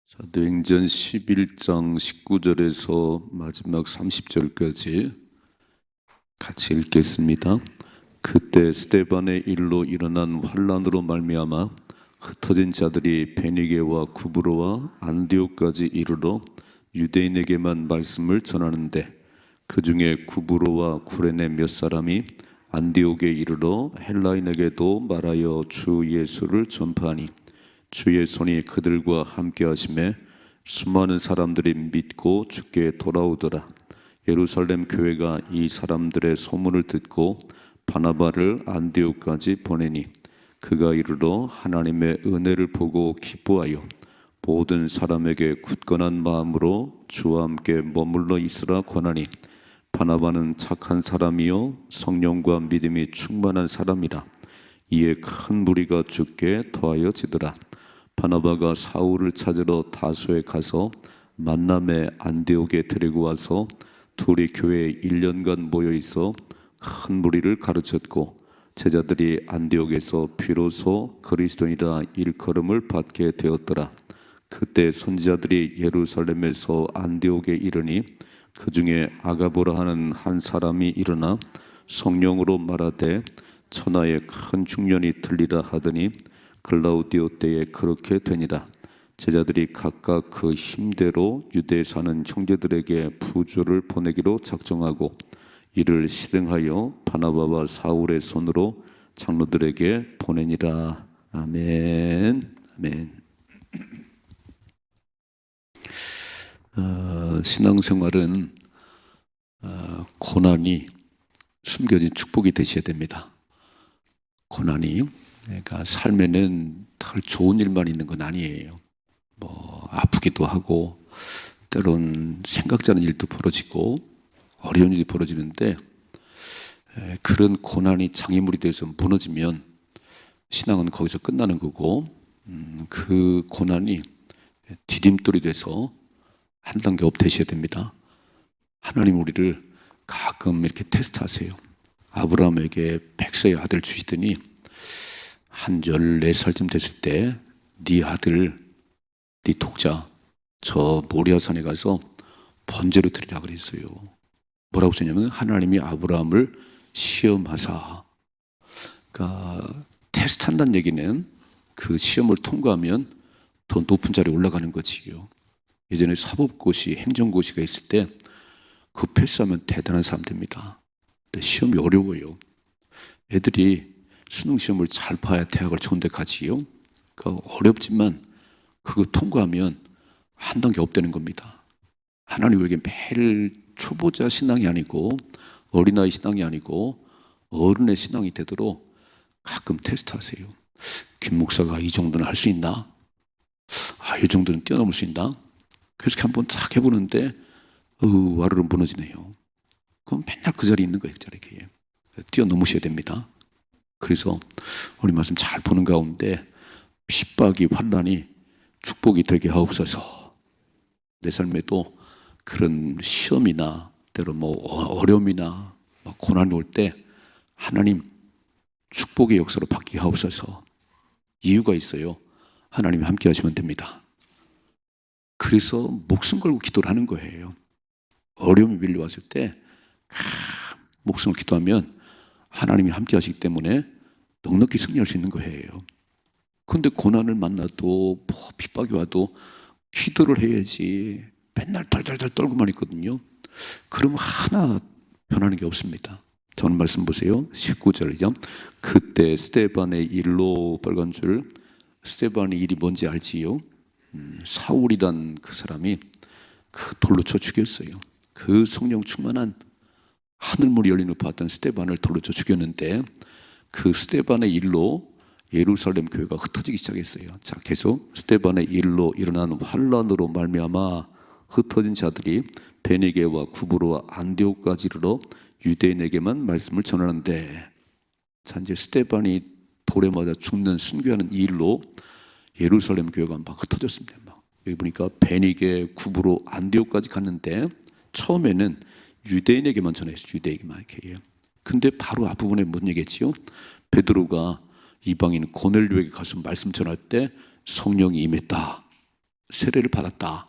사도행전 11장 19절에서 마지막 30절까지 같이 읽겠습니다. 그때 스데반의 일로 일어난 환란으로 말미암아 흩어진 자들이 베니게와 구브로와 안디옥까지 이르러 유대인에게만 말씀을 전하는데, 그 중에 구브로와 구레네 몇 사람이 안디옥에 이르러 헬라인에게도 말하여 주 예수를 전파하니, 주의 손이 그들과 함께 하심에 수많은 사람들이 믿고 주께 돌아오더라. 예루살렘 교회가 이 사람들의 소문을 듣고 바나바를 안디옥까지 보내니, 그가 이르러 하나님의 은혜를 보고 기뻐하여 모든 사람에게 굳건한 마음으로 주와 함께 머물러 있으라 권하니, 바나바는 착한 사람이요 성령과 믿음이 충만한 사람이라. 이에 큰 무리가 주께 더하여지더라. 바나바가 사울을 찾으러 다소에 가서 만남의 안디옥에 데리고 와서 둘이 교회에 1년간 모여 있어 큰 무리를 가르쳤고, 제자들이 안디옥에서 비로소 그리스도인이라 일컬음을 받게 되었더라. 그때 선지자들이 예루살렘에서 안디옥에 이르니, 그 중에 아가보라 하는 한 사람이 일어나 성령으로 말하되 천하에 큰 중년이 들리라 하더니, 글라우디오 때에 그렇게 되니라. 제자들이 각각 그 힘대로 유대에 사는 형제들에게 부조를 보내기로 작정하고, 이를 실행하여 바나바와 사울의 손으로 장로들에게 보내니라. 아멘. 아멘. 신앙생활은 고난이 숨겨진 축복이 되셔야 됩니다. 고난이, 그러니까 삶에는 덜 좋은 일만 있는 건 아니에요. 아프기도 하고 때론 생각지 않은 일도 벌어지고 어려운 일이 벌어지는데, 그런 고난이 장애물이 돼서 무너지면 신앙은 거기서 끝나는 거고, 그 고난이 디딤돌이 돼서 한 단계 업 되셔야 됩니다. 하나님 우리를 가끔 이렇게 테스트하세요. 아브라함에게 백세의 아들 주시더니 한 14살쯤 됐을 때 네 아들, 네 독자 저 모리아산에 가서 번제로 드리라 그랬어요. 뭐라고 썼냐면, 하나님이 아브라함을 시험하사. 그러니까 테스트한다는 얘기는 그 시험을 통과하면 더 높은 자리에 올라가는 거지요. 예전에 사법고시, 행정고시가 있을 때 그 패스하면 대단한 사람 됩니다. 근데 시험이 어려워요. 애들이 수능 시험을 잘 봐야 대학을 좋은 데 가지요. 그러니까 어렵지만 그거 통과하면 한 단계 업되는 겁니다. 하나님 우리에게 매일 초보자 신앙이 아니고 어린아이 신앙이 아니고 어른의 신앙이 되도록 가끔 테스트하세요. 김 목사가 이 정도는 할 수 있나? 이 정도는 뛰어넘을 수 있나? 그래서 한번 딱 해보는데 와르르 무너지네요. 그럼 맨날 그 자리에 있는 거예요. 그 자리에 뛰어넘으셔야 됩니다. 그래서 우리 말씀 잘 보는 가운데 핍박이, 환난이 축복이 되게 하옵소서. 내 삶에도 그런 시험이나 때로 어려움이나 고난이 올 때 하나님 축복의 역사로 바뀌게 하옵소서. 이유가 있어요. 하나님이 함께 하시면 됩니다. 그래서 목숨 걸고 기도를 하는 거예요. 어려움이 밀려왔을 때 목숨을 기도하면 하나님이 함께 하시기 때문에 넉넉히 승리할 수 있는 거예요. 그런데 고난을 만나도 핍박이 와도 기도를 해야지 맨날 덜덜덜 떨고만 있거든요. 그러면 하나 변하는 게 없습니다. 저는 말씀 보세요. 19절이죠. 그때 스데반의 일로 빨간 줄, 스데반의 일이 뭔지 알지요? 사울이란 그 사람이 그 돌로 쳐 죽였어요. 그 성령 충만한 하늘문이 열리는 걸 봤던 스데반을 돌로 쳐 죽였는데, 그 스데반의 일로 예루살렘 교회가 흩어지기 시작했어요. 자, 계속 스데반의 일로 일어난 환란으로 말미암아 흩어진 자들이 베니게와 구브로와 안디옥까지 이르러 유대인에게만 말씀을 전하는데, 자, 이제 스데반이 돌에 맞아 죽는 순교하는 이 일로 예루살렘 교회가 막 흩어졌습니다. 여기 보니까 베니게, 구브로, 안디옥까지 갔는데 처음에는 유대인에게만 전했어요. 유대인에게만 이렇게. 근데 바로 앞부분에 뭔 얘기했지요? 베드로가 이방인 고넬료에게 가서 말씀 전할 때 성령이 임했다. 세례를 받았다.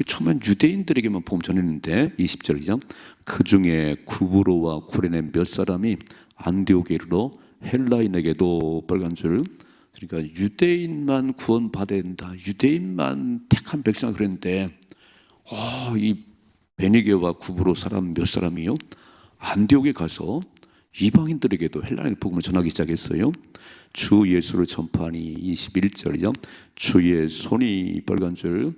처음엔 유대인들에게만 복음 전했는데 20절이죠. 그 중에 구브로와 구레네 몇 사람이 안디옥에 이르러 헬라인에게도 빨간 줄, 그러니까 유대인만 구원받아야 된다, 유대인만 택한 백성이 그랬는데 이 베니게와 구브로 사람 몇 사람이요 안디옥에 가서 이방인들에게도 헬라인의 복음을 전하기 시작했어요. 주 예수를 전파하니 21절이죠. 주의 손이 빨간 줄,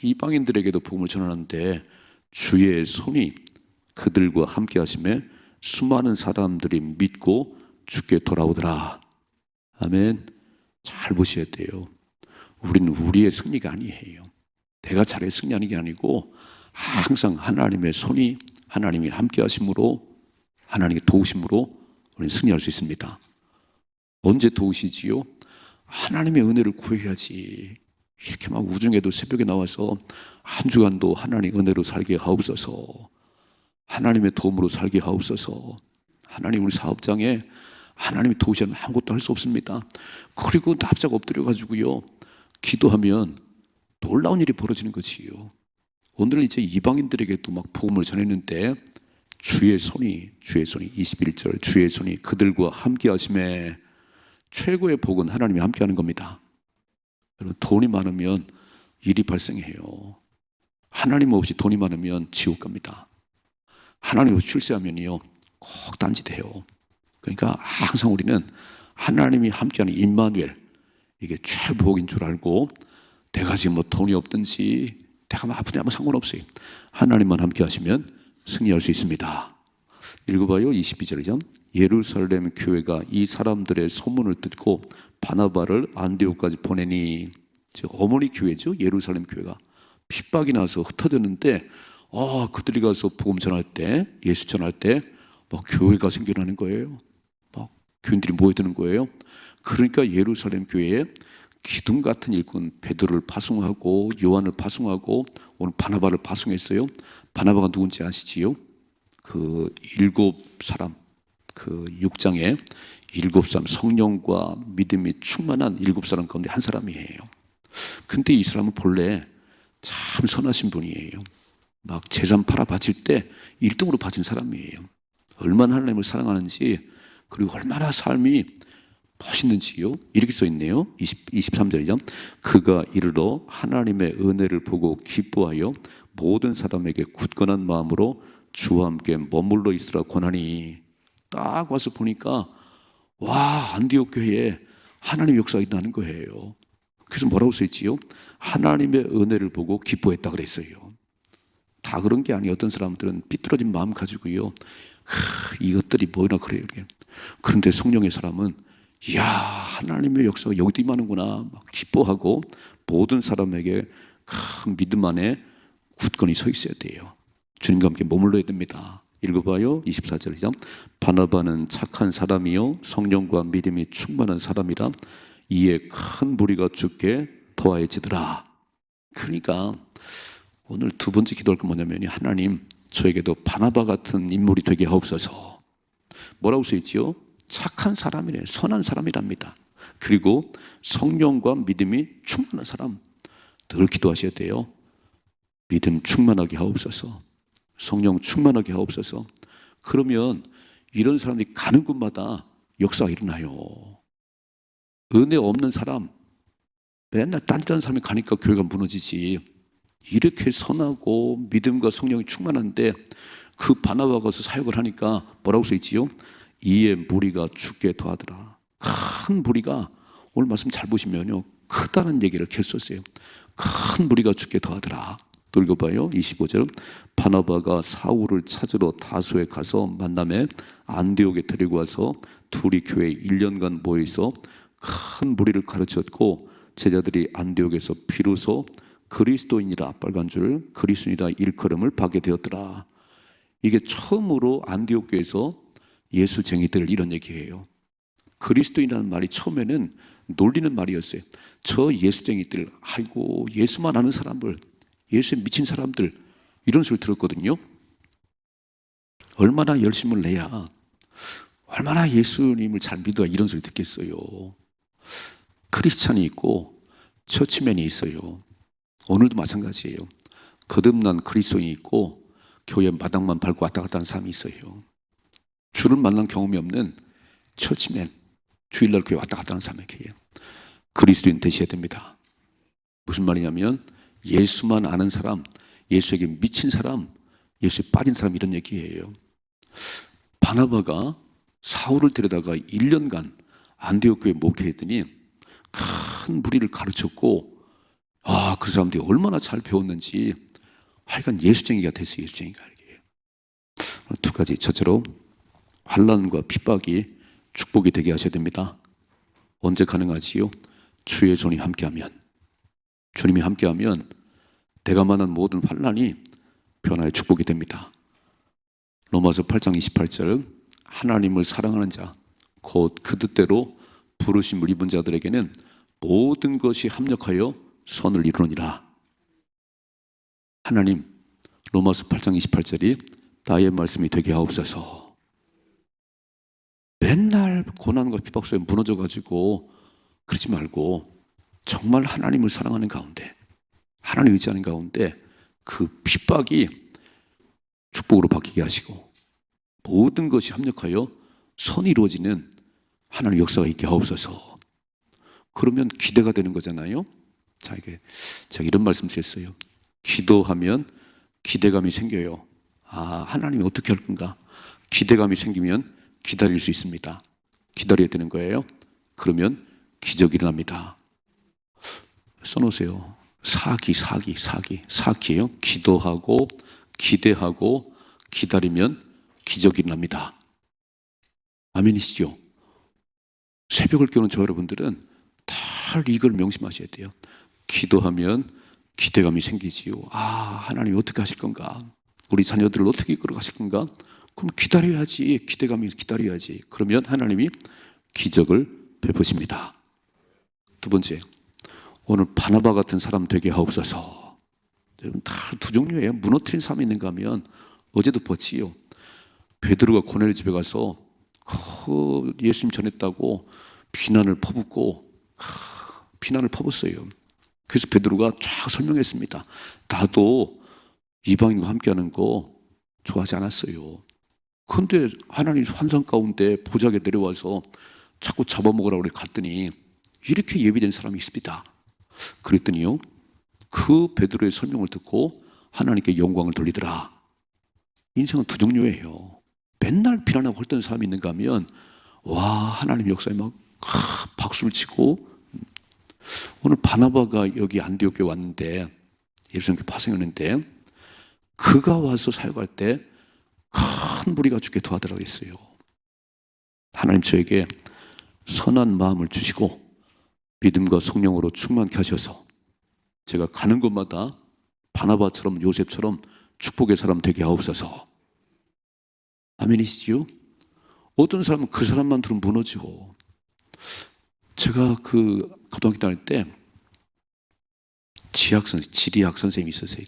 이방인들에게도 복음을 전하는데 주의 손이 그들과 함께 하심에 수많은 사람들이 믿고 주께 돌아오더라. 아멘. 잘 보셔야 돼요. 우리는 우리의 승리가 아니에요. 내가 잘해 승리하는 게 아니고 항상 하나님의 손이, 하나님이 함께 하심으로, 하나님의 도우심으로 우리는 승리할 수 있습니다. 언제 도우시지요? 하나님의 은혜를 구해야지. 이렇게 막 우중에도 새벽에 나와서 한 주간도 하나님의 은혜로 살게 하옵소서, 하나님의 도움으로 살게 하옵소서. 하나님 우리 사업장에 하나님이 도우시 않으면 아무것도 할 수 없습니다. 그리고 납작 엎드려가지고요 기도하면 놀라운 일이 벌어지는 거지요. 오늘은 이제 이방인들에게도 막 복음을 전했는데 주의 손이 21절, 주의 손이 그들과 함께 하심에, 최고의 복은 하나님이 함께 하는 겁니다. 여러분, 돈이 많으면 일이 발생해요. 하나님 없이 돈이 많으면 지옥 갑니다. 하나님 없이 출세하면요 꼭 딴짓해요. 그러니까 항상 우리는 하나님이 함께하는 임마누엘, 이게 최복인 줄 알고, 내가 지금 뭐 돈이 없든지 내가 뭐 아프냐 뭐 상관없어요. 하나님만 함께 하시면 승리할 수 있습니다. 읽어봐요. 22절이죠. 예루살렘 교회가 이 사람들의 소문을 듣고 바나바를 안디옥까지 보내니, 어머니 교회죠. 예루살렘 교회가 핍박이 나서 흩어졌는데 그들이 가서 복음 전할 때, 예수 전할 때 막 교회가 생겨나는 거예요. 막 교인들이 모여드는 거예요. 그러니까 예루살렘 교회에 기둥 같은 일꾼 베드로를 파송하고 요한을 파송하고 오늘 바나바를 파송했어요. 바나바가 누군지 아시지요? 그 7사람, 그 6장에 7사람, 성령과 믿음이 충만한 7사람 가운데 한 사람이에요. 근데 이 사람은 본래 참 선하신 분이에요. 막 재산 팔아 바칠 때 1등으로 바친 사람이에요. 얼마나 하나님을 사랑하는지, 그리고 얼마나 삶이 멋있는지요. 이렇게 써 있네요. 23절이죠. 그가 이르러 하나님의 은혜를 보고 기뻐하여 모든 사람에게 굳건한 마음으로 주와 함께 머물러 있으라 권하니. 딱 와서 보니까 와, 안디옥 교회에 하나님 역사가 일어나는 거예요. 그래서 뭐라고 써 있지요? 하나님의 은혜를 보고 기뻐했다 그랬어요. 다 그런 게 아니에요. 어떤 사람들은 삐뚤어진 마음 가지고요, 이것들이 뭐나 그래요. 그런데 성령의 사람은 이야, 하나님의 역사가 여기도 임하는구나 막 기뻐하고 모든 사람에게 큰 믿음 안에 굳건히 서 있어야 돼요. 주님과 함께 머물러야 됩니다. 읽어봐요. 24절이죠. 바나바는 착한 사람이요 성령과 믿음이 충만한 사람이라 이에 큰 무리가 주께 더하여지더라. 그러니까 오늘 두 번째 기도할 건 뭐냐면, 하나님 저에게도 바나바 같은 인물이 되게 하옵소서. 뭐라고 써있지요? 착한 사람이래, 선한 사람이랍니다. 그리고 성령과 믿음이 충만한 사람, 늘 기도하셔야 돼요. 믿음 충만하게 하옵소서, 성령 충만하게 하옵소서. 그러면 이런 사람들이 가는 곳마다 역사가 일어나요. 은혜 없는 사람, 맨날 딴짓하는 사람이 가니까 교회가 무너지지. 이렇게 선하고 믿음과 성령이 충만한데 그 바나바가 가서 사역을 하니까 뭐라고 써있지요? 이에 무리가 주께 더하더라. 큰 무리가, 오늘 말씀 잘 보시면요 크다는 얘기를 계속 썼어요. 큰 무리가 주께 더하더라. 또 읽어봐요. 25절. 바나바가 사울을 찾으러 다소에 가서 만남에 안디옥에 데리고 와서 둘이 교회에 1년간 모여서 큰 무리를 가르쳤고, 제자들이 안디옥에서 비로소 그리스도인이라 빨간 줄, 그리스도인이라 일컬음을 받게 되었더라. 이게 처음으로 안디옥 교회에서 예수쟁이들 이런 얘기해요. 그리스도인이라는 말이 처음에는 놀리는 말이었어요. 저 예수쟁이들, 아이고 예수만 아는 사람들, 예수에 미친 사람들, 이런 소리 들었거든요. 얼마나 열심을 내야, 얼마나 예수님을 잘 믿어야 이런 소리 듣겠어요. 크리스찬이 있고 처치맨이 있어요. 오늘도 마찬가지예요. 거듭난 그리스도인이 있고 교회 마당만 밟고 왔다 갔다 하는 사람이 있어요. 주를 만난 경험이 없는 처치맨, 주일날 교회 왔다 갔다 하는 사람에게요. 그리스도인 되셔야 됩니다. 무슨 말이냐면 예수만 아는 사람, 예수에게 미친 사람, 예수에 빠진 사람, 이런 얘기예요. 바나바가 사울을 데려다가 1년간 안디옥 교회에 목회했더니 큰 무리를 가르쳤고, 그 사람들이 얼마나 잘 배웠는지 하여간 예수쟁이가 됐어요. 예수쟁이가. 두 가지. 첫째로 환난과 핍박이 축복이 되게 하셔야 됩니다. 언제 가능하지요? 주의 손이 함께하면. 주님이 함께하면 내가 만난 모든 환난이 변화의 축복이 됩니다. 로마서 8장 28절, 하나님을 사랑하는 자, 곧 그 뜻대로 부르심을 입은 자들에게는 모든 것이 합력하여 선을 이루느니라. 하나님, 로마서 8장 28절이 나의 말씀이 되게 하옵소서. 맨날 고난과 핍박 속에 무너져가지고 그러지 말고 정말 하나님을 사랑하는 가운데, 하나님 의지하는 가운데 그 핍박이 축복으로 바뀌게 하시고 모든 것이 합력하여 선이 이루어지는 하나님의 역사가 있게 하옵소서. 그러면 기대가 되는 거잖아요. 자, 제가 이런 말씀 드렸어요. 기도하면 기대감이 생겨요. 하나님이 어떻게 할 건가? 기대감이 생기면 기다릴 수 있습니다. 기다려야 되는 거예요. 그러면 기적이 일어납니다. 써놓으세요. 사기예요. 기도하고 기대하고 기다리면 기적이 일어납니다. 아멘이시죠? 새벽을 깨우는 저 여러분들은 다 이걸 명심하셔야 돼요. 기도하면 기대감이 생기지요. 하나님이 어떻게 하실 건가? 우리 자녀들을 어떻게 이끌어 가실 건가? 그럼 기다려야지. 기대감이 기다려야지. 그러면 하나님이 기적을 베푸십니다. 두 번째, 오늘 바나바 같은 사람 되게 하옵소서. 여러분, 다 두 종류예요. 무너뜨린 사람이 있는가 하면 어제도 봤지요. 베드로가 고넬 집에 가서 예수님 전했다고 비난을 퍼붓어요. 그래서 베드로가 쫙 설명했습니다. 나도 이방인과 함께하는 거 좋아하지 않았어요. 그런데 하나님 환상 가운데 보좌에 내려와서 자꾸 잡아먹으라고 갔더니 이렇게 예비된 사람이 있습니다. 그랬더니요, 그 베드로의 설명을 듣고 하나님께 영광을 돌리더라. 인생은 두 종류예요. 맨날 비난하고 헐뜯는 사람이 있는가 하면 하나님 역사에 막 박수를 치고. 오늘 바나바가 여기 안디옥에 왔는데, 예루살렘 파송했는데, 그가 와서 사역할 때 큰 무리가 죽게 도와달라고 했어요. 하나님 저에게 선한 마음을 주시고 믿음과 성령으로 충만케 하셔서 제가 가는 곳마다 바나바처럼 요셉처럼 축복의 사람 되게 하옵소서. 아멘이시죠? 어떤 사람은 그 사람만 들으면 무너지고. 제가 고등학교 다닐 때 지리학 선생님이 있었어요.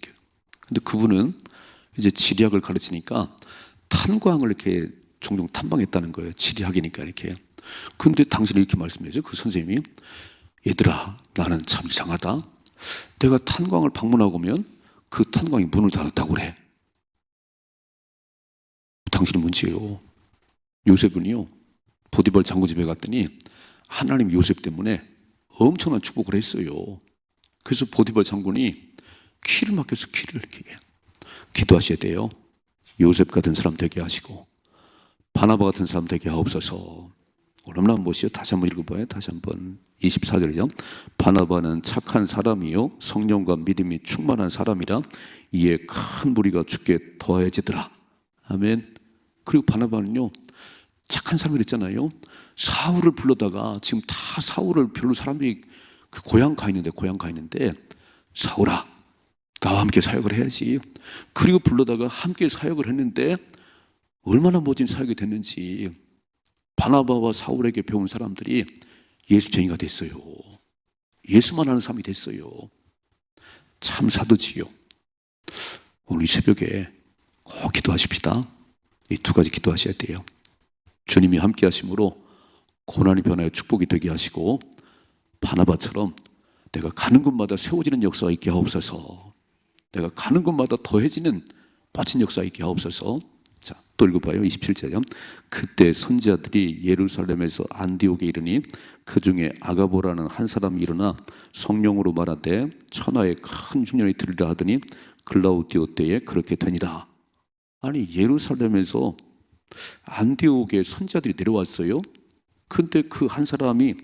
근데 그분은 이제 지리학을 가르치니까 탄광을 이렇게 종종 탐방했다는 거예요. 지리학이니까 이렇게. 근데 당신이 이렇게 말씀해줘. 그 선생님이, 얘들아, 나는 참 이상하다. 내가 탄광을 방문하고 오면 그 탄광이 문을 닫았다고 그래. 당신은 문제예요. 요셉은요, 보디발 장군 집에 갔더니 하나님 요셉 때문에 엄청난 축복을 했어요. 그래서 보디발 장군이 키를 맡겨서 키를 이렇게 기도하셔야 돼요. 요셉 같은 사람 되게 하시고 바나바 같은 사람 되게 하옵소서. 얼마나 멋이요. 다시 한번 읽어봐요. 다시 한번 24절이죠. 바나바는 착한 사람이요 성령과 믿음이 충만한 사람이라 이에 큰 무리가 죽게 더해지더라. 아멘. 그리고 바나바는요 착한 사람이 그랬잖아요. 사울을 불러다가 지금 다 사울을 별로 사람들이 고향 가 있는데 사울아, 나와 함께 사역을 해야지. 그리고 불러다가 함께 사역을 했는데 얼마나 멋진 사역이 됐는지 바나바와 사울에게 배운 사람들이 예수쟁이가 됐어요. 예수만 아는 사람이 됐어요. 참 사도지요. 오늘 이 새벽에 꼭 기도하십시다. 이 두 가지 기도하셔야 돼요. 주님이 함께 하심으로 고난이 변하여 축복이 되게 하시고 바나바처럼 내가 가는 곳마다 세워지는 역사가 있게 하옵소서. 내가 가는 곳마다 더해지는 빠진 역사가 있게 하옵소서. 자, 또 읽어봐요. 27절. 그때 선지자들이 예루살렘에서 안디옥에 이르니 그 중에 아가보라는 한 사람이 일어나 성령으로 말하되 천하에 큰 흉년이 들리라 하더니 글라우디오 때에 그렇게 되니라. 아니, 예루살렘에서 안디옥에 선지자들이 내려왔어요. 근데 그 한 사람이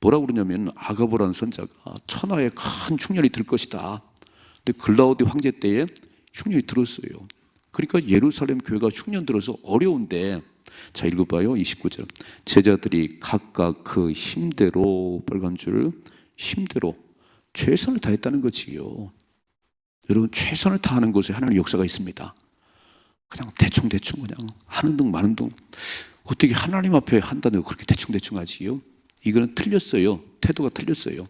뭐라고 그러냐면 아가보라는 선지자가 천하에 큰 흉년이 들 것이다. 근데 글라우디 황제 때에 흉년이 들었어요. 그러니까 예루살렘 교회가 흉년 들어서 어려운데, 자, 읽어봐요. 29절. 제자들이 각각 그 힘대로, 빨간 줄, 힘대로 최선을 다했다는 거지요. 여러분, 최선을 다하는 곳에 하나님의 역사가 있습니다. 그냥 대충 그냥 하는 둥 마는 둥. 어떻게 하나님 앞에 한다는 거 그렇게 대충 하지요? 이거는 틀렸어요. 태도가 틀렸어요.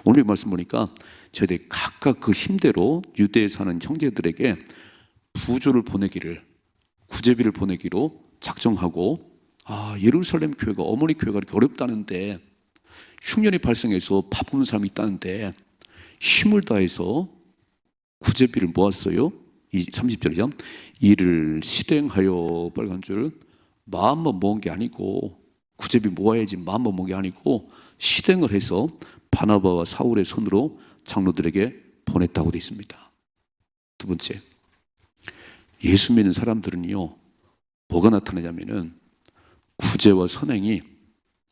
오늘 말씀 보니까 저희들이 각각 그 힘대로 유대에 사는 형제들에게 부조를 보내기를, 구제비를 보내기로 작정하고, 예루살렘 교회가, 어머니 교회가 이렇게 어렵다는데, 흉년이 발생해서 밥 굶는 사람이 있다는데 힘을 다해서 구제비를 모았어요. 30절이죠. 이를 실행하여, 빨간 줄, 마음만 모은 게 아니고, 구제비 모아야지 마음만 모은 게 아니고 실행을 해서 바나바와 사울의 손으로 장로들에게 보냈다고 되어 있습니다. 두 번째, 예수 믿는 사람들은요, 뭐가 나타나냐면은 구제와 선행이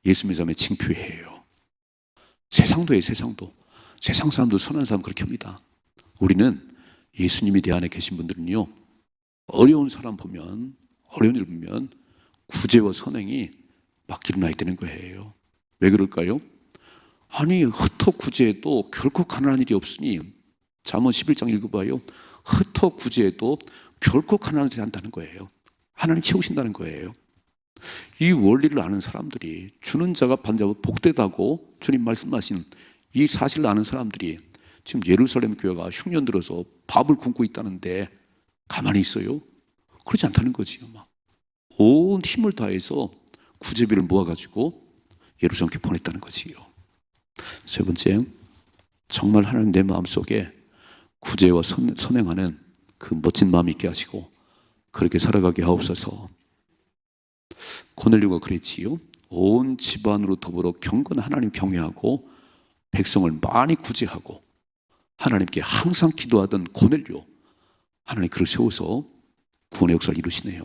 예수 믿는 사람의 징표예요. 세상도 해요. 세상 사람도 선한 사람 그렇게 합니다. 우리는 예수님이 내 안에 계신 분들은요, 어려운 사람 보면, 어려운 일 보면 구제와 선행이 막 일어나야 되는 거예요. 왜 그럴까요? 아니, 흩어 구제해도 결코 가난한 일이 없으니, 잠언 11장 읽어봐요. 흩어 구제해도 결코 가난한 일이 한다는 거예요. 하나님 채우신다는 거예요. 이 원리를 아는 사람들이, 주는 자가 받는 자가 복되다고 주님 말씀하신 이 사실을 아는 사람들이 지금 예루살렘 교회가 흉년 들어서 밥을 굶고 있다는데 가만히 있어요? 그렇지 않다는 거지요. 온 힘을 다해서 구제비를 모아가지고 예루살렘 교회 보냈다는 거지요. 세 번째, 정말 하나님 내 마음속에 구제와 선행하는 그 멋진 마음이 있게 하시고 그렇게 살아가게 하옵소서. 고넬료가 그랬지요. 온 집안으로 더불어 경건 하나님 경외하고 백성을 많이 구제하고 하나님께 항상 기도하던 고넬료, 하나님 그를 세워서 구원의 역사를 이루시네요.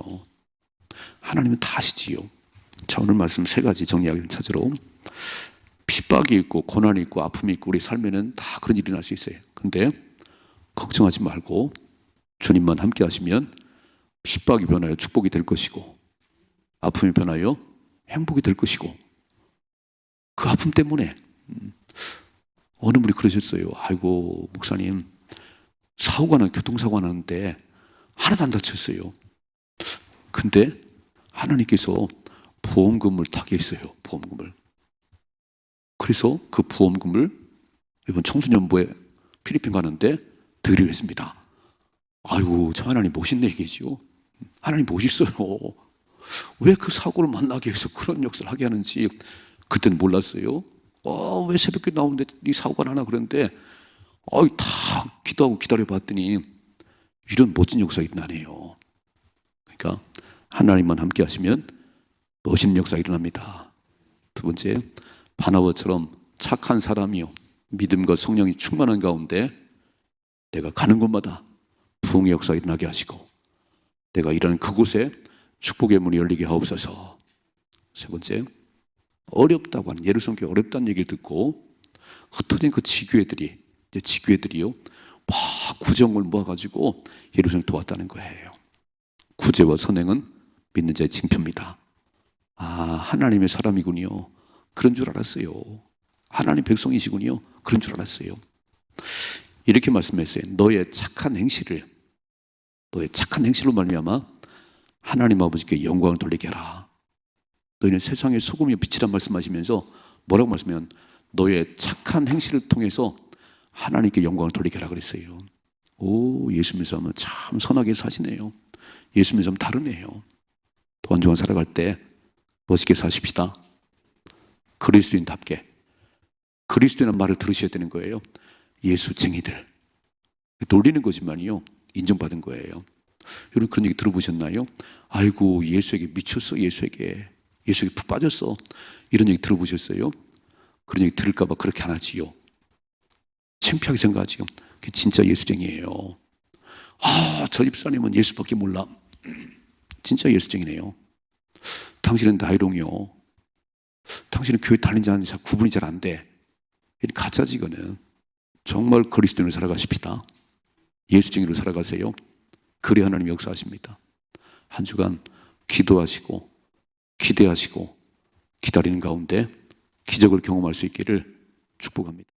하나님은 다 아시지요. 자, 오늘 말씀 세 가지 정리하기를 찾으러, 핍박이 있고 고난이 있고 아픔이 있고 우리 삶에는 다 그런 일이 날 수 있어요. 근데 걱정하지 말고 주님만 함께 하시면 핍박이 변하여 축복이 될 것이고 아픔이 변하여 행복이 될 것이고, 그 아픔 때문에 어느 분이 그러셨어요. 아이고 목사님, 교통사고가 나는데 하나도 안 다쳤어요. 근데 하나님께서 보험금을 타게 했어요. 보험금을. 그래서 그 보험금을 이번 청소년부에 필리핀 가는데 드리려 했습니다. 아이고, 저 하나님 멋있네 얘기죠. 하나님 멋있어요. 왜 그 사고를 만나게 해서 그런 역사를 하게 하는지 그때는 몰랐어요. 왜 새벽에 나오는데 이 사고가 나나 그랬는데 다 기도하고 기다려봤더니 이런 멋진 역사가 일어나네요. 그러니까 하나님만 함께 하시면 멋있는 역사가 일어납니다. 두 번째, 바나바처럼 착한 사람이요, 믿음과 성령이 충만한 가운데 내가 가는 곳마다 부흥의 역사가 일어나게 하시고 내가 일하는 그곳에 축복의 문이 열리게 하옵소서. 세 번째, 어렵다고 하는, 예루살렘 교회 어렵다는 얘기를 듣고 흩어진 그 지교회들이요 막 구정을 모아가지고 예루살렘을 도왔다는 거예요. 구제와 선행은 믿는 자의 징표입니다. 하나님의 사람이군요. 그런 줄 알았어요. 하나님 백성이시군요. 그런 줄 알았어요. 이렇게 말씀했어요. 너의 착한 행실로 말미암아 하나님 아버지께 영광을 돌리게 하라. 너희는 세상의 소금이요 빛이란 말씀하시면서 뭐라고 말씀하면 너의 착한 행실을 통해서 하나님께 영광을 돌리게 하라 그랬어요. 예수 믿는 사람은 참 선하게 사시네요. 예수 믿는 사람은 다르네요. 또 한 주간 살아갈 때 멋있게 사십시다. 그리스도인답게 그리스도라는 말을 들으셔야 되는 거예요. 예수쟁이들. 놀리는 거지만요, 인정받은 거예요. 여러분 그런 얘기 들어보셨나요? 아이고 예수에게 미쳤어. 예수에게 푹 빠졌어. 이런 얘기 들어보셨어요? 그런 얘기 들을까 봐 그렇게 안 하지요. 창피하게 생각하지요. 그게 진짜 예수쟁이에요. 아, 저 집사님은 예수밖에 몰라. 진짜 예수쟁이네요. 당신은 나이롱이요. 당신은 교회 다니지 않는 자 구분이 잘 안 돼. 가짜지 이거는. 정말 그리스도인으로 살아가십시다. 예수쟁이로 살아가세요. 그래야 하나님 역사하십니다. 한 주간 기도하시고 기대하시고 기다리는 가운데 기적을 경험할 수 있기를 축복합니다.